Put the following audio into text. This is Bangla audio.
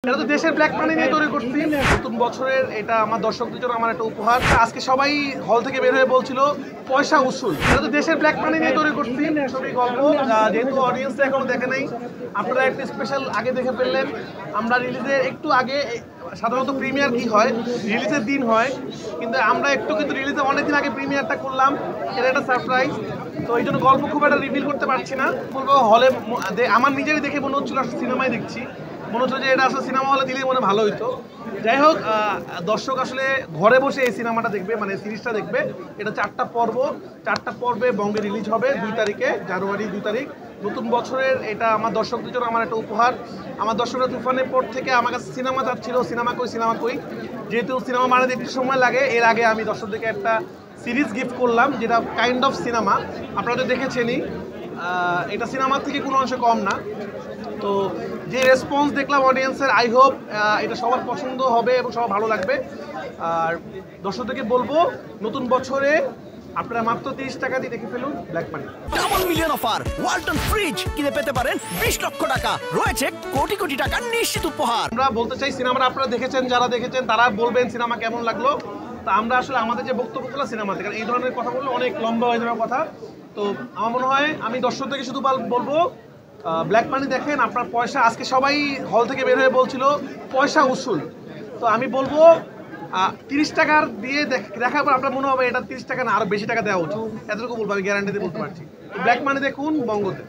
এটা তো দেশের ব্ল্যাক মানি নিয়ে তৈরি করছি। নতুন বছরের এটা আমার দর্শকদের জন্য আমার একটা উপহার। আজকে সবাই হল থেকে বের হয়ে বলছিল পয়সা উসুল। এটা তো দেশের ব্ল্যাক মানি নিয়ে তৈরি করছি ছবি গল্প। যেহেতু অডিয়েন্সরা এখনো দেখে নাই, আপনারা একটা স্পেশাল আগে দেখে ফেললেন। আমরা রিলিজের একটু আগে, সাধারণত প্রিমিয়ার কি হয় রিলিজের দিন হয়, কিন্তু আমরা কিন্তু রিলিজের অনেকদিন আগে প্রিমিয়ারটা করলাম। এটা একটা সারপ্রাইজ। তো এই জন্য গল্প খুব একটা রিভিল করতে পারছি না। বলবো হলে আমার নিজেরই দেখে মনে হচ্ছিল আসলে সিনেমায় দেখছি, মনে হচ্ছে যে এটা আসলে সিনেমা হলে দিলে মনে ভালো হইতো। যাই হোক, দর্শক আসলে ঘরে বসে এই সিনেমাটা দেখবে, মানে সিরিজটা দেখবে। এটা 4টা পর্বে বঙ্গে রিলিজ হবে 2 তারিখে, জানুয়ারি 2 তারিখ। নতুন বছরের এটা আমার দর্শকদের জন্য আমার একটা উপহার। আমার দর্শকরা তুফানের পর থেকে আমার কাছে সিনেমা চাচ্ছিল, সিনেমা কই। যেহেতু সিনেমা মানে দেখতে সময় লাগে, এর আগে আমি দর্শকদেরকে একটা সিরিজ গিফট করলাম, যেটা কাইন্ড অফ সিনেমা। আপনারা তো দেখেছেনই, এটা সিনেমার থেকে কোনো অংশে কম না। তো যে রেসপন্স দেখলাম অডিয়েন্সের, আই হোপ এটা সবার পছন্দ হবে এবং সবার ভালো লাগবে। আর দর্শকদেরকে বলবো, নতুন বছরে আপনারা মাত্র 30 টাকা দিয়ে দেখে ফেলুন black money. Double million offer, Walton fridge কিনে পেতে পারেন 20 লক্ষ টাকা, রয়েছে কোটি কোটি টাকার নিশ্চিত উপহার। আমরা বলতে চাই, সিনেমাটা আপনারা দেখেছেন, যারা দেখেছেন তারা বলবেন সিনেমা কেমন লাগলো। তা আমরা আসলে আমাদের যে বক্তব্যগুলো সিনেমাতে, কারণ এই ধরনের কথা বললে অনেক লম্বা হয়ে যাওয়ার কথা। তো আমার মনে হয় আমি দর্শকদেরকে শুধু বলবো, ব্ল্যাক মানি দেখেন। আপনার পয়সা, আজকে সবাই হল থেকে বের হয়ে বলছিল পয়সা উসুল। তো আমি বলবো 30 টাকার দিয়ে দেখার পর আপনার মনে হবে এটা 30 টাকা না, আরো বেশি টাকা দেওয়া উচিত। এতটুকু বলবো, আমি গ্যারান্টি দিয়ে বলতে পারছি। ব্ল্যাক মানি দেখুন বঙ্গতে।